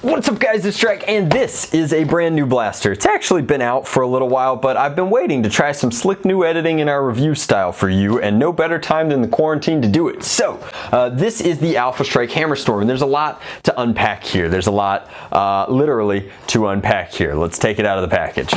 What's up guys, it's Drac, and this is a brand new blaster. It's actually been out for a little while, but I've been waiting to try some slick new editing in our review style for you, and no better time than the quarantine to do it. So, this is the Strike Hammerstorm, and there's a lot to unpack here. There's a lot, literally, to unpack here. Let's take it out of the package.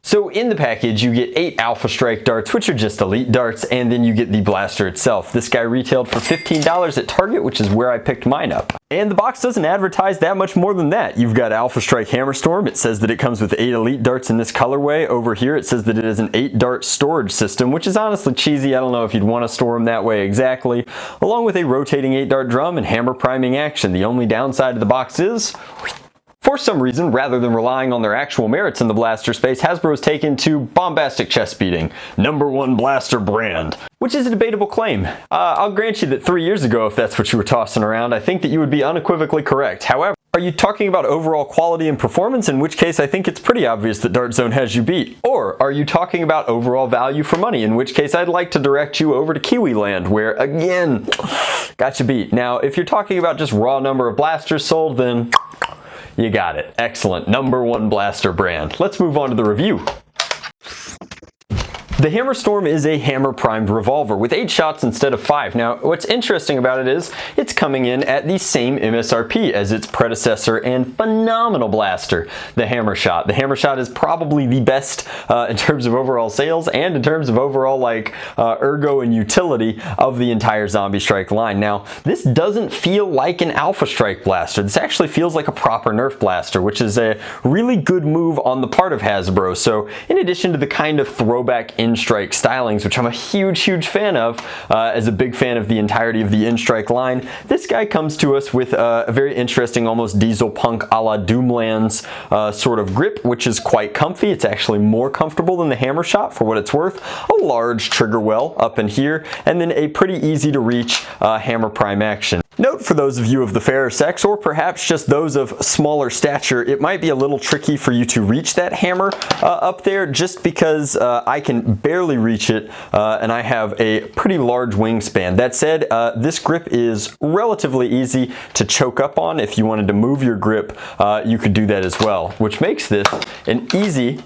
So in the package, you get 8 Strike darts, which are just elite darts, and then you get the blaster itself. This guy retailed for $15 at Target, which is where I picked mine up. And the box doesn't advertise that much more than that. You've got Strike Hammerstorm. It says that it comes with 8 elite darts in this colorway. Over here, it says that it is an 8-dart storage system, which is honestly cheesy. I don't know if you'd want to store them that way exactly. Along with a rotating 8-dart drum and hammer priming action. The only downside of the box is, for some reason, rather than relying on their actual merits in the blaster space, Hasbro's taken to bombastic chest beating. #1 blaster brand. Which is a debatable claim. I'll grant you that 3 years ago, if that's what you were tossing around, I think that you would be unequivocally correct. However, are you talking about overall quality and performance, in which case I think it's pretty obvious that Dart Zone has you beat? Or are you talking about overall value for money, in which case I'd like to direct you over to Kiwi Land, where, again, got you beat. Now, if you're talking about just raw number of blasters sold, then you got it. Excellent. #1 blaster brand. Let's move on to the review. The Hammerstorm is a hammer-primed revolver with 8 shots instead of 5. Now, what's interesting about it is it's coming in at the same MSRP as its predecessor and phenomenal blaster, the hammershot. The hammershot is probably the best in terms of overall sales and in terms of overall ergo and utility of the entire Zombie Strike line. Now, this doesn't feel like an Alpha Strike blaster. This actually feels like a proper Nerf blaster, which is a really good move on the part of Hasbro. So, in addition to the kind of throwback Strike stylings, which I'm a huge fan of, as a big fan of the entirety of the Nstrike line, this guy comes to us with a very interesting, almost diesel punk a la Doomlands sort of grip, which is quite comfy. It's actually more comfortable than the Hammershot for what it's worth. A large trigger well up in here, and then a pretty easy to reach hammer prime action. Note for those of you of the fairer sex, or perhaps just those of smaller stature, it might be a little tricky for you to reach that hammer up there, just because I can barely reach it, and I have a pretty large wingspan. That said, this grip is relatively easy to choke up on. If you wanted to move your grip, you could do that as well, which makes this an easy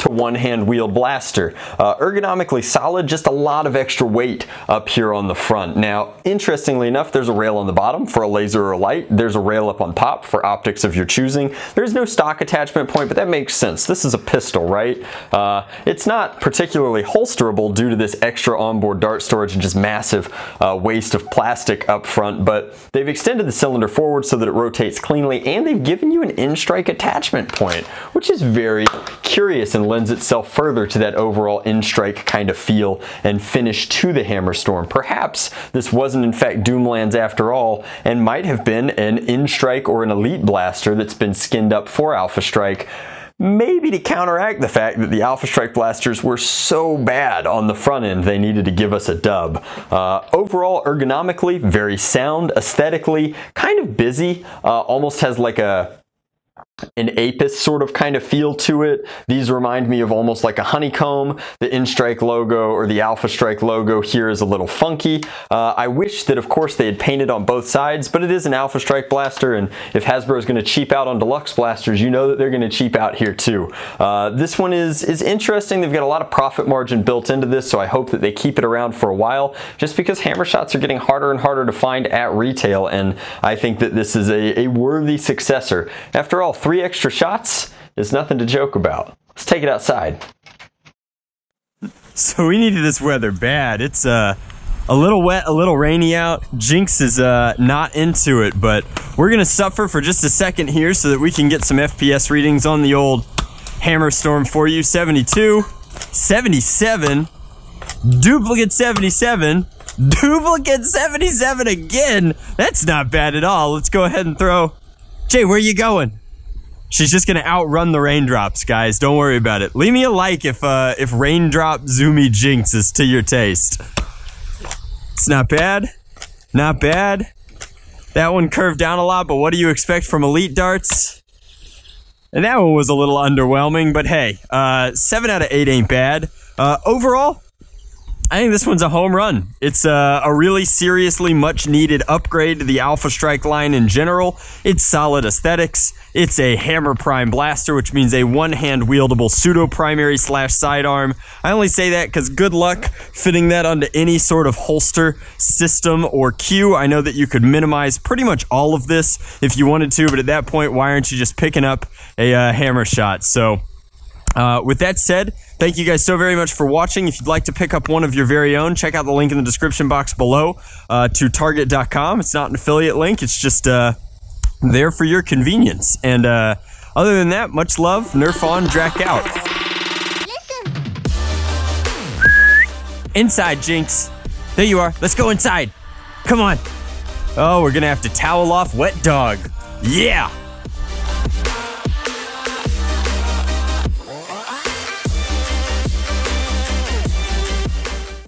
one-hand wheel blaster. Ergonomically solid, just a lot of extra weight up here on the front. Now, interestingly enough, there's a rail on the bottom for a laser or a light. There's a rail up on top for optics of your choosing. There's no stock attachment point, but that makes sense. This is a pistol, right? It's not particularly holsterable due to this extra onboard dart storage and just massive waste of plastic up front, but they've extended the cylinder forward so that it rotates cleanly, and they've given you an Nstrike attachment point, which is very curious and lends itself further to that overall Nstrike kind of feel and finish to the Hammerstorm. Perhaps this wasn't in fact Doomlands after all, and might have been an Nstrike or an Elite blaster that's been skinned up for Alpha Strike, maybe to counteract the fact that the Alpha Strike blasters were so bad on the front end they needed to give us a dub. Overall, ergonomically, very sound. Aesthetically, kind of busy. Almost has like an Apis sort of kind of feel to it. These remind me of almost like a honeycomb. The Nstrike logo or the Alpha Strike logo here is a little funky. I wish that of course they had painted on both sides, but it is an Alpha Strike blaster, and if Hasbro is going to cheap out on deluxe blasters, you know that they're going to cheap out here too. This one is interesting. They've got a lot of profit margin built into this, so I hope that they keep it around for a while, just because hammershots are getting harder and harder to find at retail, and I think that this is a worthy successor. After all, 3 extra shots is nothing to joke about. Let's take it outside. So we needed this weather bad. It's a little wet, a little rainy out. Jinx is not into it, but we're gonna suffer for just a second here so that we can get some FPS readings on the old Hammerstorm for you. 72, 77, duplicate 77, duplicate 77 again. That's not bad at all. Let's go ahead and throw. Jay, where are you going? She's just gonna outrun the raindrops, guys. Don't worry about it. Leave me a like if raindrop zoomy Jinx is to your taste. It's not bad. Not bad. That one curved down a lot, but what do you expect from Elite darts? And that one was a little underwhelming, but hey, 7 out of 8 ain't bad. Overall, I think this one's a home run. It's a really seriously much needed upgrade to the Alpha Strike line in general. It's solid aesthetics. It's a hammer prime blaster, which means a one-hand wieldable pseudo primary / sidearm. I only say that because good luck fitting that onto any sort of holster, system, or cue. I know that you could minimize pretty much all of this if you wanted to, but at that point, why aren't you just picking up a hammer shot? So with that said, thank you guys so very much for watching. If you'd like to pick up one of your very own, check out the link in the description box below to target.com. It's not an affiliate link. It's just there for your convenience. And other than that, much love. Nerf on, Drac out. Inside, Jinx. There you are. Let's go inside. Come on. Oh, we're going to have to towel off Wet Dog. Yeah.